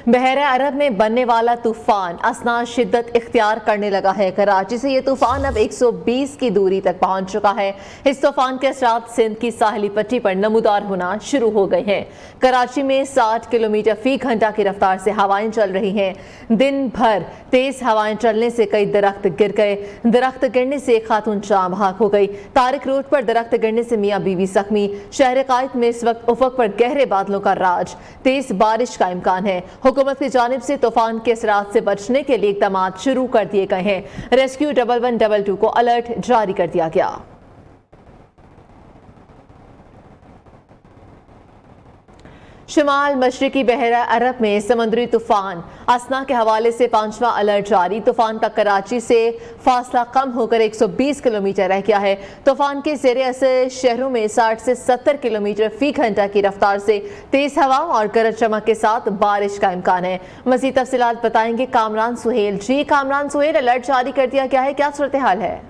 बहरा अरब में बनने वाला तूफान असना शिद्दत इख्तियार करने लगा है। कराची से ये तूफान अब 120 की दूरी तक पहुंच चुका है। इस तूफान के असरात सिंध की साहली पट्टी पर नमूदार होना शुरू हो गए हैं। कराची में 60 किलोमीटर फी घंटा की रफ्तार से हवाएं चल रही हैं। दिन भर तेज हवाएं चलने से कई दरख्त गिर गए। दरख्त गिरने से एक खातून जाँ बहक हो गई। तारिक रोड पर दरख्त गिरने से मियाँ बीवी जख्मी। शहर कायद में इस वक्त उफक पर गहरे बादलों का राज। तेज बारिश का इम्कान है। हुकूमत की जानिब से तूफान के असरात से बचने के लिए इक़दाम शुरू कर दिए गए हैं। रेस्क्यू 1112 को अलर्ट जारी कर दिया गया। शुमाल मशरिकी बहरा अरब में समुद्री तूफान असना के हवाले से 5वां अलर्ट जारी। तूफान का कराची से फासला कम होकर 120 किलोमीटर रह गया है। तूफान के ज़ेरे असर शहरों में 60 से 70 किलोमीटर फी घंटा की रफ्तार से तेज हवा और गरज चमक के साथ बारिश का इम्कान है। मज़ीद तफसीलात बताएंगे कामरान सुहेल। जी कामरान सुहेल, अलर्ट जारी कर दिया गया है, क्या सूरत हाल है?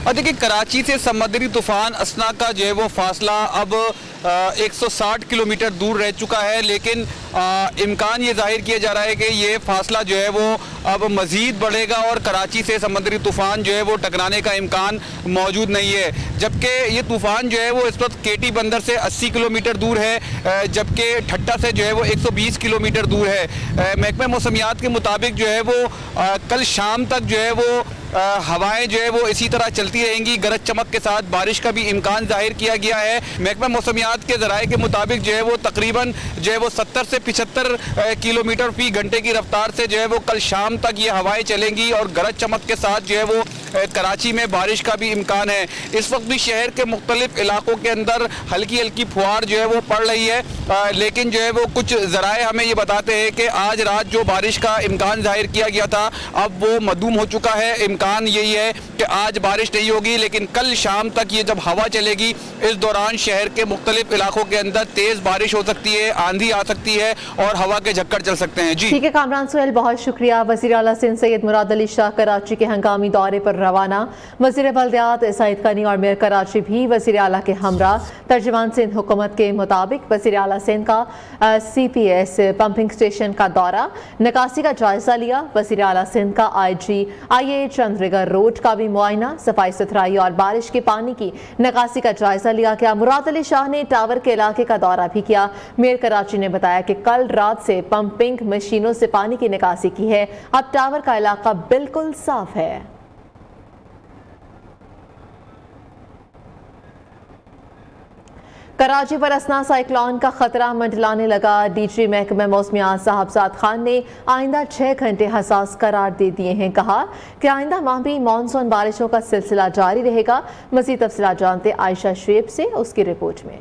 और देखिए, कराची से समुद्री तूफान असना का जो है वो फासला अब 160 किलोमीटर दूर रह चुका है, लेकिन इम्कान ये जाहिर किया जा रहा है कि ये फासला जो है वो अब मज़ीद बढ़ेगा और कराची से समुद्री तूफान जो है वो टकराने का इम्कान मौजूद नहीं है। जबकि ये तूफान जो है वो इस वक्त केटी बंदर से 80 किलोमीटर दूर है, जबकि ठट्टा से जो है वो 120 किलोमीटर दूर है। महकमा मौसमियात के मुताबिक जो है वो कल शाम तक जो है वो हवाएं जो है वो इसी तरह चलती रहेंगी। गरज चमक के साथ बारिश का भी इम्कान जाहिर किया गया है। महकमा मौसमियात के ज़राए के मुताबिक जो है वो तकरीबन जो है वो 70 से 75 किलोमीटर फी घंटे की रफ्तार से जो है वो कल शाम तक ये हवाएं चलेंगी और गरज चमक के साथ जो है वो कराची में बारिश का भी इम्कान है। इस वक्त भी शहर के मुख्तलिफ इलाकों के अंदर हल्की हल्की फुहार जो है वो पड़ रही है, लेकिन जो है वो कुछ ज़राए हमें ये बताते हैं कि आज रात जो बारिश का इम्कान जाहिर किया गया था अब वो मदूम हो चुका है। इम्कान यही है कि आज बारिश नहीं होगी, लेकिन कल शाम तक ये जब हवा चलेगी इस दौरान शहर के मुख्तलिफ इलाकों के अंदर तेज़ बारिश हो सकती है, आंधी आ सकती है और हवा के झक्कड़ चल सकते हैं। जी ठीक है कामरान सुहेल, बहुत शुक्रिया। वज़ीर आला सिंध सैयद मुराद अली शाह कराची के हंगामी दौरे पर रवाना। वज़ीर बल्दियात सईद कनी और मेयर कराची भी वज़ीर आला के हमरा। तर्जुमान सिंध हुकूमत के मुताबिक वज़ीर आला सिंध का CPS पंपिंग स्टेशन का दौरा, निकासी का जायजा लिया। वज़ीर आला सिंध का IA चंद्रगर रोड का भी मुआयना, सफाई सुथराई और बारिश के पानी की निकासी का जायजा लिया गया। मुराद अली शाह ने टावर के इलाके का दौरा भी किया। मेयर कराची ने बताया कि कल रात से पंपिंग मशीनों से पानी की निकासी की है। अब टावर का इलाका बिल्कुल साफ है। कराची पर असना साइक्लोन का खतरा मंडलाने लगा। DG महकमा मौसमियात साहबजाद खान ने आइंदा 6 घंटे हसास करार दे दिए हैं। कहा कि आइंदा माह भी मानसून बारिशों का सिलसिला जारी रहेगा। मज़ीद तफसीलात जानते आयशा शुएब से उसकी रिपोर्ट में।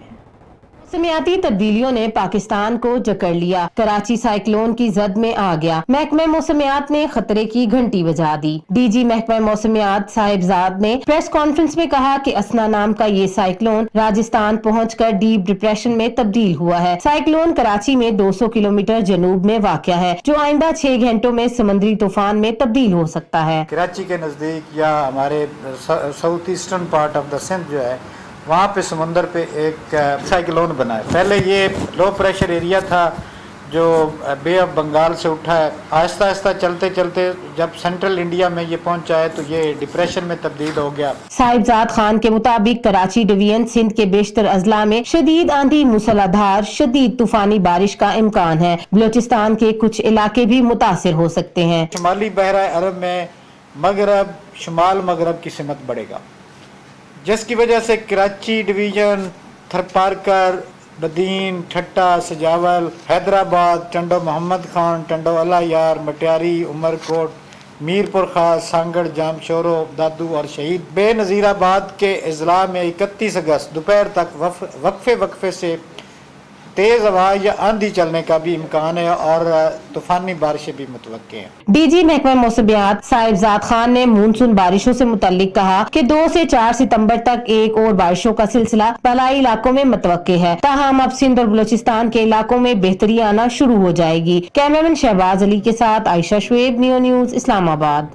मौसमियाती तब्दीलियों ने पाकिस्तान को जकड़ लिया। कराची साइक्लोन की जद में आ गया। महकमा मौसमियात ने खतरे की घंटी बजा दी। DG महकमा मौसमियात साहिबजाद ने प्रेस कॉन्फ्रेंस में कहा कि असना नाम का ये साइक्लोन राजस्थान पहुंचकर डीप डिप्रेशन में तब्दील हुआ है। साइक्लोन कराची में 200 किलोमीटर जनूब में वाक़या है, जो आइंदा 6 घंटों में समुद्री तूफान में तब्दील हो सकता है। कराची के नजदीक या हमारे south eastern part of the Sindh जो है वहाँ पे समुंदर पे एक साइक्लोन बना है। पहले ये लो प्रेशर एरिया था जो बे ऑफ बंगाल से उठा है। आहिस्ता आहिस्ता चलते चलते जब सेंट्रल इंडिया में ये पहुंचा है तो ये डिप्रेशन में तब्दील हो गया। साहिबजाद खान के मुताबिक कराची डिवीजन सिंध के बेशतर अजला में शदीद आंधी, मूसलाधार शदीद तूफानी बारिश का इम्कान है। बलोचिस्तान के कुछ इलाके भी मुतासिर हो सकते हैं। शुमाली बहरा अरब में मगरब शुमाल मगरब की सिमत बढ़ेगा, जिसकी वजह से कराची डिवीजन, थरपारकर, बदीन, ठट्टा, सजावल, हैदराबाद, टंडो मोहम्मद खान, टंडो अला यार, मटियारी, उमरकोट, मीरपुर खास, सांगड़, जामशोरो, दादू और शहीद बेनज़ीराबाद के अजला में 31 अगस्त दोपहर तक वक्फे से तेज हवा या आंधी चलने का भी इम्कान है और तूफानी बारिशें भी मुतवक्के हैं। DG महकमा मौसमियात साहिबजाद खान ने मानसून बारिशों से मुतल्लिक कहा कि 2 से 4 सितंबर तक एक और बारिशों का सिलसिला बलाई इलाकों में मुतवक्के है। ताहम अब सिंध और बलोचिस्तान के इलाकों में बेहतरी आना शुरू हो जाएगी। कैमरामैन शहबाज अली के साथ Ayesha Shoaib, neo news, Islamabad.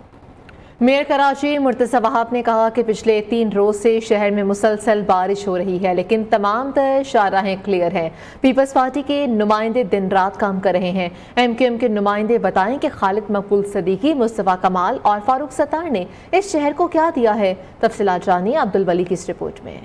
Mayor Karachi Murtaza Wahab ने कहा कि पिछले 3 रोज से शहर में मुसलसल बारिश हो रही है, लेकिन तमाम तर शाहराहें क्लियर हैं। पीपल्स पार्टी के नुमाइंदे दिन रात काम कर रहे हैं। MQM के नुमाइंदे बताएं कि खालिद मकबूल सदीकी, मुस्तफ़ा कमाल और फारूक सत्तार ने इस शहर को क्या दिया है। तफसीलात जानिए अब्दुल वली की इस रिपोर्ट में।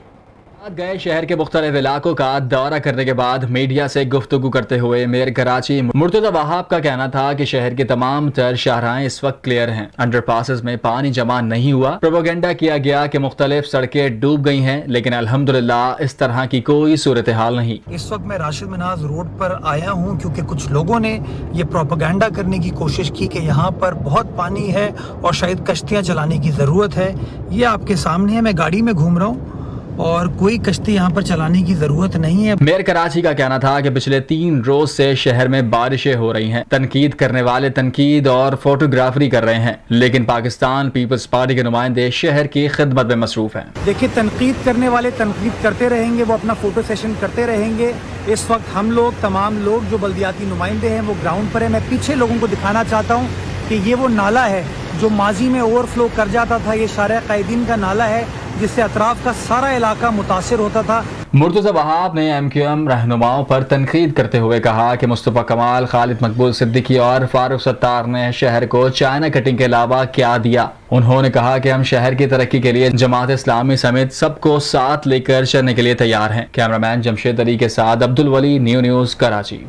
गए शहर के मुख्तलिफ इलाकों का दौरा करने के बाद मीडिया से गुफ्तगू करते हुए मेयर कराची मुर्तज़ा वहाब का कहना था कि शहर की तमाम तर शाहराहें इस वक्त क्लियर हैं। अंडरपासेस में पानी जमा नहीं हुआ। प्रोपेगेंडा किया गया कि मुख्तलिफ सड़कें डूब गई हैं, लेकिन अल्हम्दुलिल्लाह इस तरह की कोई सूरत हाल नहीं। इस वक्त मैं राशिद मिनाज रोड पर आया हूँ क्योंकि कुछ लोगों ने ये प्रोपेगेंडा करने की कोशिश की कि यहाँ पर बहुत पानी है और शायद कश्तियाँ चलाने की ज़रूरत है। ये आपके सामने है, मैं गाड़ी में घूम रहा हूँ और कोई कश्ती यहाँ पर चलाने की जरूरत नहीं है। मेयर कराची का कहना था कि पिछले 3 रोज से शहर में बारिशें हो रही हैं। तनकीद करने वाले तनकीद और फोटोग्राफरी कर रहे हैं, लेकिन पाकिस्तान पीपल्स पार्टी के नुमाइंदे शहर की खिदमत में मसरूफ हैं। देखिए, तनकीद करने वाले तनकीद करते रहेंगे, वो अपना फोटो सेशन करते रहेंगे। इस वक्त हम लोग तमाम लोग जो बल्दियाती नुमाइंदे हैं वो ग्राउंड पर है। मैं पीछे लोगों को दिखाना चाहता हूँ कि ये वो नाला है जो माजी में ओवरफ्लो कर जाता था। ये शारा कैदीन का नाला है जिससे अतराफ का सारा इलाका मुतासिर होता था। मुर्तज़ा वहाब ने MQM रहनुमाओं पर तनकीद करते हुए कहा कि मुस्तफ़ा कमाल, खालिद मकबूल सिद्दीकी और फारूक सत्तार ने शहर को चाइना कटिंग के अलावा क्या दिया। उन्होंने कहा कि हम शहर की तरक्की के लिए जमात इस्लामी समेत सबको साथ लेकर चलने के लिए तैयार हैं। कैमरामैन जमशेद अली के साथ अब्दुल वली, न्यूज़ कराची।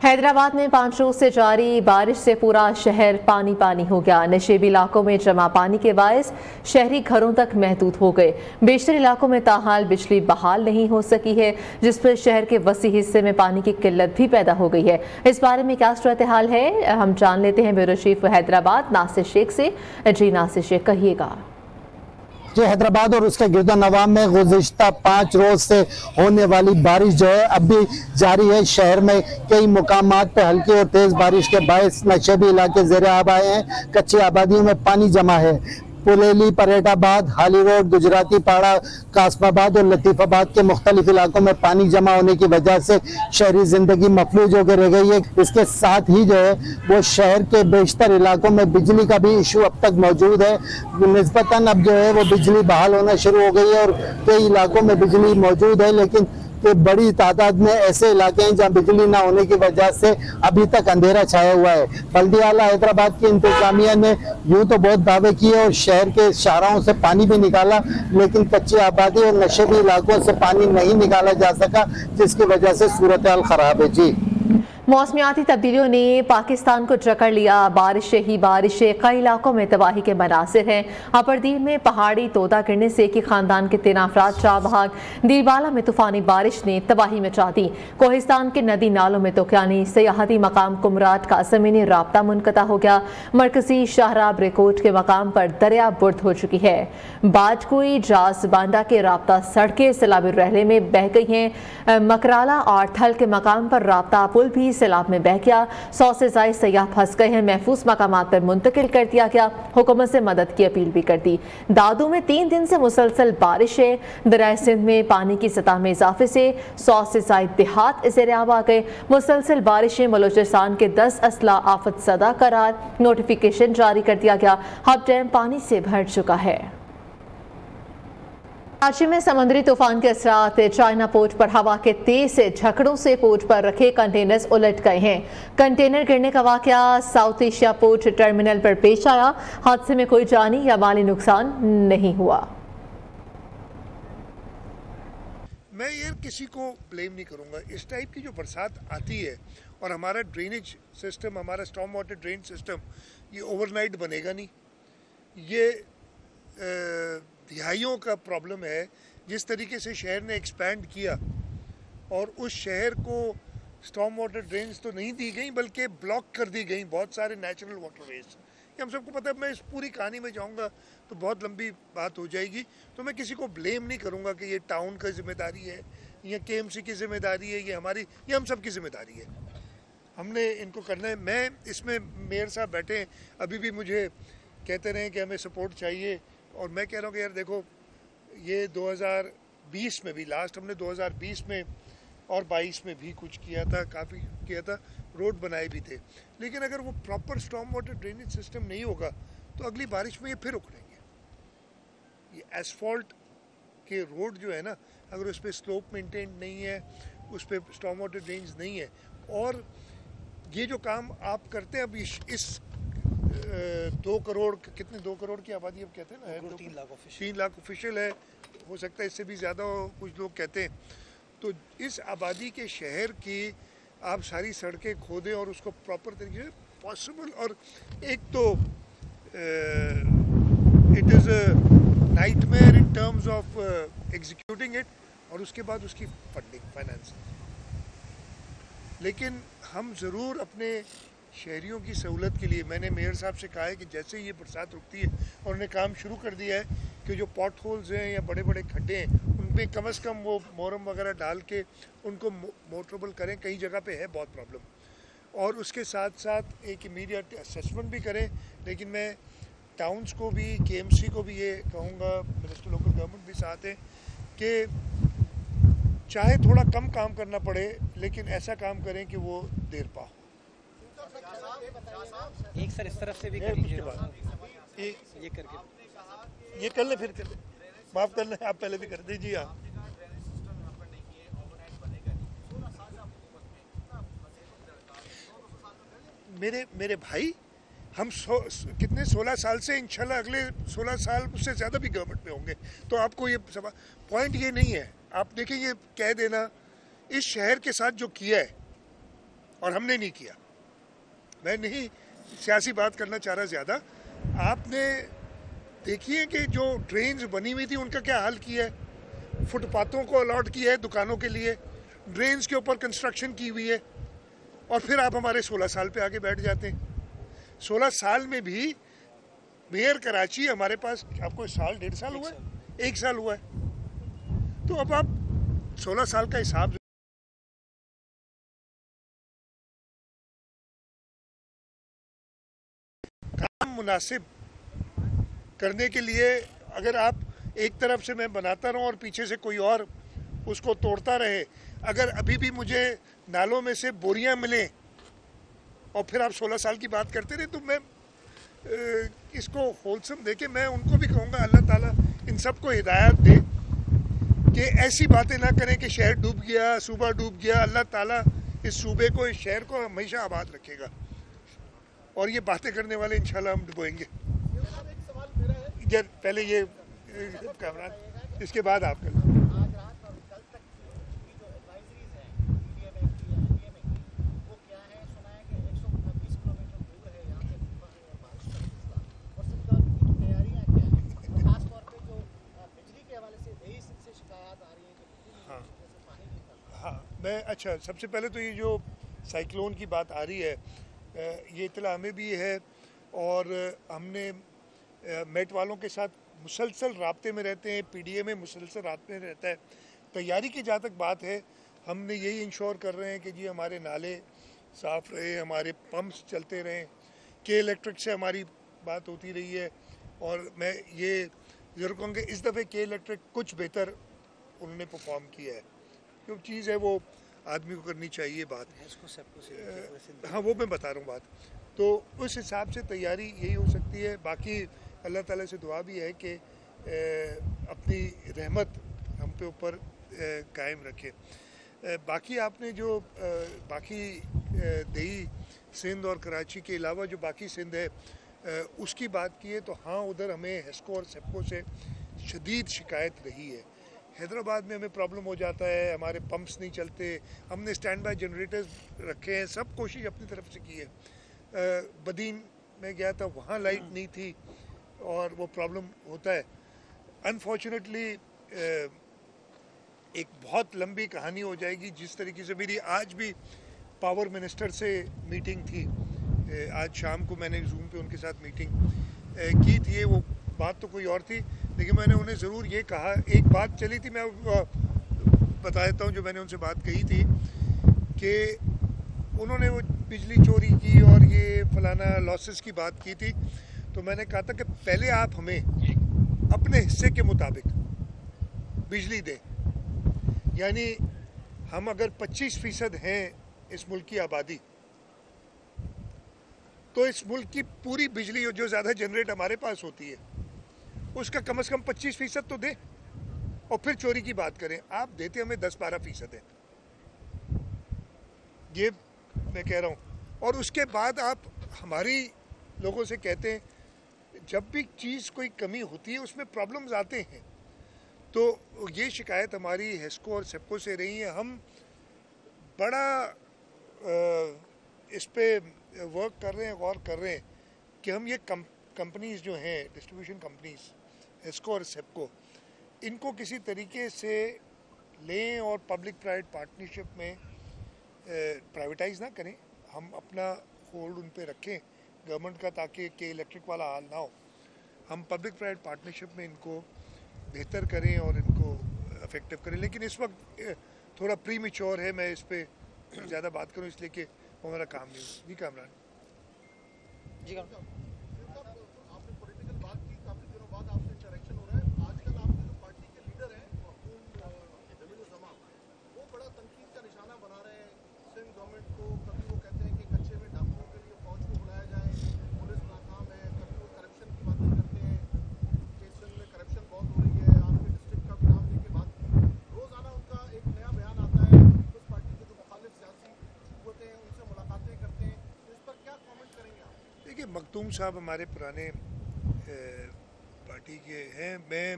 हैदराबाद में 5 रोज से जारी बारिश से पूरा शहर पानी पानी हो गया। नशेबी इलाकों में जमा पानी के बायस शहरी घरों तक महदूद हो गए। बेशतर इलाकों में ताहाल बिजली बहाल नहीं हो सकी है, जिस पर शहर के वसी हिस्से में पानी की किल्लत भी पैदा हो गई है। इस बारे में क्या सूरत हाल है, हम जान लेते हैं ब्यूरो चीफ हैदराबाद नासिर शेख से। जी नासिर शेख, कहिएगा। जो हैदराबाद और उसके गिरदोनवाब में गुज़िश्ता 5 रोज से होने वाली बारिश जो है अब भी जारी है। शहर में कई मुकामात पे हल्की और तेज बारिश के बायस नशेबी इलाके ज़ेरे आब आए हैं। कच्ची आबादियों में पानी जमा है। पुलेली, परेटाबाद, हाली रोड, गुजराती पाड़ा, कासमाबाद और लतीफ़ाबाद के मुख्तलिफ इलाकों में पानी जमा होने की वजह से शहरी जिंदगी मफलूज होकर रह गई है। इसके साथ ही जो है वो शहर के बेशतर इलाकों में बिजली का भी इशू अब तक मौजूद है। निस्बतन अब जो है वो बिजली बहाल होना शुरू हो गई है और कई इलाकों में बिजली मौजूद है, लेकिन कि बड़ी तादाद में ऐसे इलाके हैं जहां बिजली ना होने की वजह से अभी तक अंधेरा छाया हुआ है। बल्दी आला हैदराबाद की इंतजामिया ने यूं तो बहुत दावे किए और शहर के शाहराहों से पानी भी निकाला, लेकिन कच्ची आबादी और नशेबी इलाकों से पानी नहीं निकाला जा सका, जिसकी वजह से सूरत हाल खराब है। जी, मौसमियाती तब्दीलियों ने पाकिस्तान को जकड़ लिया। बारिश ही बारिश, कई इलाकों में तबाही के मनासिर हैं। अपरदीर में पहाड़ी तोदा गिरने से एक ही खानदान के 3 अफराद चार भाग। दीरबाला में तूफानी बारिश ने तबाही मचा दी। कोहिस्तान के नदी नालों में तोक्यानी सयाहती मकाम कुमराट का ज़मीनी राब्ता मुनक़ता हो गया। मरकजी शाहराह ब्रेकोट के मकाम पर दरिया बुर्द हो चुकी है। बाजकुई जास बांडा के राब्ता सड़कें सैलाबी रहले में बह गई हैं। मकराला और थल के मकाम पर राब्ता पुल भी सैलाब में बह गया। 100 से ज़ायद सयाह फंस गए हैं। महफूज मकामात पर मुंतकिल कर दिया गया। हुकूमत से मदद की अपील भी कर दी। दादू में 3 दिन से मुसलसल बारिश है। दरिया सिंध में पानी की सतह में इजाफे से 100 से ज़ायद देहात ज़ेरे आब आ गए। मुसलसल बारिशें बलोचिस्तान के 10 अजला आफत सदा करार। नोटिफिकेशन जारी कर दिया गया। हब डैम पानी से भर चुका है। कराची में समुद्री तूफान के असरात चाइना पोर्ट पर हवा के तेज से झकड़ों से पोर्ट पर रखे कंटेनर्स उलट गए हैं। कंटेनर गिरने का वाकया साउथ एशिया पोर्ट टर्मिनल पर पेश आया। हादसे में कोई जानी या माली नुकसान नहीं हुआ। मैं यार किसी को ब्लेम नहीं करूंगा। इस टाइप की जो बरसात आती है और हमारा ड्रेनेज सिस्टम, हमारा स्टॉर्म वाटर ड्रेन सिस्टम ये ओवरनाइट बनेगा नहीं। ये दिहाइयों का प्रॉब्लम है। जिस तरीके से शहर ने एक्सपैंड किया और उस शहर को स्टॉर्म वाटर ड्रेन्स तो नहीं दी गई बल्कि ब्लॉक कर दी गई बहुत सारे नेचुरल वाटरवेज। ये हम सबको पता है। मैं इस पूरी कहानी में जाऊंगा तो बहुत लंबी बात हो जाएगी। तो मैं किसी को ब्लेम नहीं करूंगा कि ये टाउन का जिम्मेदारी है, ये KMC की जिम्मेदारी है, ये हम सब की जिम्मेदारी है। हमने इनको करना है। मैं इसमें मेयर साहब बैठे हैं, अभी भी मुझे कहते रहे कि हमें सपोर्ट चाहिए और मैं कह रहा हूँ कि यार देखो, ये 2020 में भी लास्ट हमने 2020 में और 22 में भी कुछ किया था, काफ़ी किया था, रोड बनाए भी थे। लेकिन अगर वो proper storm water drainage system नहीं होगा तो अगली बारिश में ये फिर उखड़ेंगे। ये एसफॉल्ट के रोड जो है ना, अगर उस पर स्लोप मेंटेन नहीं है, उस पर स्टॉर्म वाटर ड्रेन्स नहीं है, और ये जो काम आप करते हैं अब इस 2 करोड़, कितने 2 करोड़ की आबादी अब कहते हैं ना, 3 लाख ऑफिशियल है, हो सकता है इससे भी ज़्यादा हो, कुछ लोग कहते हैं। तो इस आबादी के शहर की आप सारी सड़कें खोदें और उसको प्रॉपर तरीके से पॉसिबल, और एक तो it is a nightmare in terms of executing it, और उसके बाद उसकी फंडिंग, फाइनेंस। लेकिन हम ज़रूर अपने शहरियों की सहूलत के लिए, मैंने मेयर साहब से कहा है कि जैसे ही ये बरसात रुकती है, और उन्होंने काम शुरू कर दिया है कि जो पॉट होल्स हैं या बड़े बड़े खड्डे हैं उनपे कम से कम वो मोरम वगैरह डाल के उनको मोटरेबल करें, कई जगह पे है बहुत प्रॉब्लम, और उसके साथ साथ एक इमीडिएट असेसमेंट भी करें। लेकिन मैं टाउन्स को भी, KMC को भी ये कहूँगा, मिनिस्टर लोकल गवर्नमेंट भी साथ है, कि चाहे थोड़ा कम काम करना पड़े लेकिन ऐसा काम करें कि वो देर पा हो। एक सर इस तरफ से भी कर लीजिए, ये करके ये कर ले, फिर कर ले, माफ कर ले, आप पहले भी कर दीजिए। आप मेरे भाई, हम कितने 16 साल से, इंशाल्लाह अगले 16 साल उससे ज़्यादा भी गवर्नमेंट में होंगे। तो आपको ये पॉइंट ये नहीं है, आप देखें, ये कह देना इस शहर के साथ जो किया है और हमने नहीं किया, मैं नहीं सियासी बात करना चाह रहा ज़्यादा, आपने देखिए कि जो ड्रेन्स बनी हुई थी उनका क्या हाल किया है, फुटपाथों को अलॉट किया है दुकानों के लिए, ड्रेन्स के ऊपर कंस्ट्रक्शन की हुई है, और फिर आप हमारे 16 साल पे आगे बैठ जाते हैं। 16 साल में भी मेयर कराची हमारे पास, आपको साल 1.5 साल हुआ है, 1 साल हुआ है, तो अब आप 16 साल का हिसाब काम मुनासिब करने के लिए, अगर आप एक तरफ से मैं बनाता रहूं और पीछे से कोई और उसको तोड़ता रहे, अगर अभी भी मुझे नालों में से बोरियां मिलें और फिर आप 16 साल की बात करते रहे, तो मैं इसको होलसम देके मैं उनको भी कहूँगा अल्लाह ताला इन सबको हिदायत दे कि ऐसी बातें ना करें कि शहर डूब गया, सूबा डूब गया। अल्लाह ताला इस सूबे को, इस शहर को हमेशा आबाद रखेगा, और ये बातें करने वाले इंशाल्लाह हम डुबोएंगे। पहले ये कामरान, इसके बाद आप कर। मैं अच्छा, सबसे पहले तो ये जो साइक्लोन की बात आ रही है, ये इत्तला हमें भी है, और हमने मेट वालों के साथ मुसलसल राब्ते में रहते हैं, PDA में मुसलसल राब्ते में रहता है। तैयारी की जहाँ तक बात है, हमने यही इंश्योर कर रहे हैं कि जी हमारे नाले साफ़ रहे, हमारे पंप्स चलते रहें। K-इलेक्ट्रिक से हमारी बात होती रही है, और मैं ये ज़रूर कहूँगा इस दफ़े K-इलेक्ट्रिक कुछ बेहतर उन्होंने परफॉर्म किया है। जो चीज़ है वो आदमी को करनी चाहिए बात, हाँ वो मैं बता रहा हूँ बात। तो उस हिसाब से तैयारी यही हो सकती है। बाकी अल्लाह ताला से दुआ भी है कि अपनी रहमत हम पे ऊपर कायम रखे। बाकी आपने जो बाकी दही सिंध और कराची के अलावा जो बाकी सिंध है उसकी बात की है, तो हाँ उधर हमें हेस्को और सेप्को से शदीद शिकायत रही है। हैदराबाद में हमें प्रॉब्लम हो जाता है, हमारे पंप्स नहीं चलते, हमने स्टैंड बाय जनरेटर्स रखे हैं, सब कोशिश अपनी तरफ से की है। बदीन में गया था, वहाँ लाइट नहीं थी और वो प्रॉब्लम होता है। अनफॉर्चुनेटली एक बहुत लंबी कहानी हो जाएगी। जिस तरीके से मेरी आज भी पावर मिनिस्टर से मीटिंग थी, आज शाम को मैंने जूम पे उनके साथ मीटिंग की थी, वो बात तो कोई और थी, लेकिन मैंने उन्हें ज़रूर ये कहा, एक बात चली थी, मैं बता देता हूँ जो मैंने उनसे बात कही थी कि उन्होंने वो बिजली चोरी की और ये फलाना लॉसेस की बात की थी। तो मैंने कहा था कि पहले आप हमें अपने हिस्से के मुताबिक बिजली दें, यानी हम अगर 25% हैं इस मुल्क की आबादी, तो इस मुल्क की पूरी बिजली जो ज़्यादा जनरेट हमारे पास होती है उसका कम से कम 25% तो दें, और फिर चोरी की बात करें। आप देते हमें 10-12% है, ये मैं कह रहा हूँ। और उसके बाद आप हमारी लोगों से कहते हैं जब भी चीज़ कोई कमी होती है उसमें प्रॉब्लम्स आते हैं। तो ये शिकायत हमारी हेस्को और सेप्को से रही है। हम बड़ा इस पे वर्क कर रहे हैं, गौर कर रहे हैं कि हम ये कंपनीज जो हैं, डिस्ट्रीब्यूशन कंपनीज हेस्को और सेप्को, इनको किसी तरीके से लें और पब्लिक प्राइवेट पार्टनरशिप में प्राइवेटाइज ना करें। हम अपना होल्ड उन पे रखें गवर्नमेंट का, ताकि कि इलेक्ट्रिक वाला हाल ना हो। हम पब्लिक प्राइवेट पार्टनरशिप में इनको बेहतर करें और इनको इफेक्टिव करें। लेकिन इस वक्त थोड़ा प्री मैच्योर है मैं इस पर ज़्यादा बात करूं, इसलिए कि वो हमारा काम नहीं है। जी कामरान जी आपने पॉलिटिकल बात की, काफी दिनों बाद आपसे इंटरेक्शन हो रहा है। आजकल आपके जो पार्टी के लीडर हैं जमील-उज़्ज़मा, वो बड़ा तनकीद का निशाना बना रहे हैं सिंध गवर्नमेंट को। कभी वो कहते हैं कि कच्चे में डाकुओं के लिए फौज को बुलाया जाए, पुलिस नाकाम है। कभी वो करप्शन की बातें करते हैं कि सिंध में करप्शन बहुत हो रही है। आपके डिस्ट्रिक्ट का भी नाम लेके बात की। रोजाना उनका एक नया बयान आता है। उस पार्टी के जो मुखालिफ सियासी होते हैं उनसे मुलाकातें करते हैं। तो इस पर क्या कमेंट करेंगे आप? देखिए, मखदूम साहब हमारे पुराने पार्टी के हैं। मैं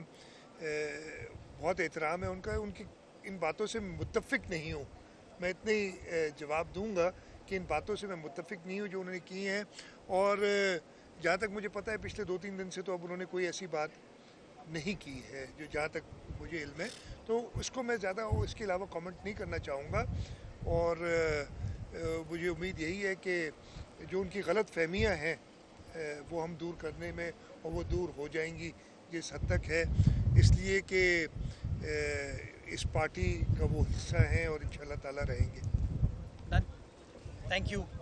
बहुत एहतराम है उनका, उनकी इन बातों से मुत्तफिक नहीं हूँ। मैं इतने ही जवाब दूंगा कि इन बातों से मैं मुत्तफिक नहीं हूँ जो उन्होंने की हैं। और जहाँ तक मुझे पता है पिछले 2-3 दिन से तो अब उन्होंने कोई ऐसी बात नहीं की है जो जहाँ तक मुझे इल्म है। तो उसको मैं ज़्यादा इसके अलावा कमेंट नहीं करना चाहूँगा। और मुझे उम्मीद यही है कि जो उनकी गलत फहमियाँ हैं वो हम दूर करने में, और वो दूर हो जाएंगी जिस हद तक है, इसलिए कि इस पार्टी का वो हिस्सा हैं और इंशाअल्लाह ताला रहेंगे। Thank you.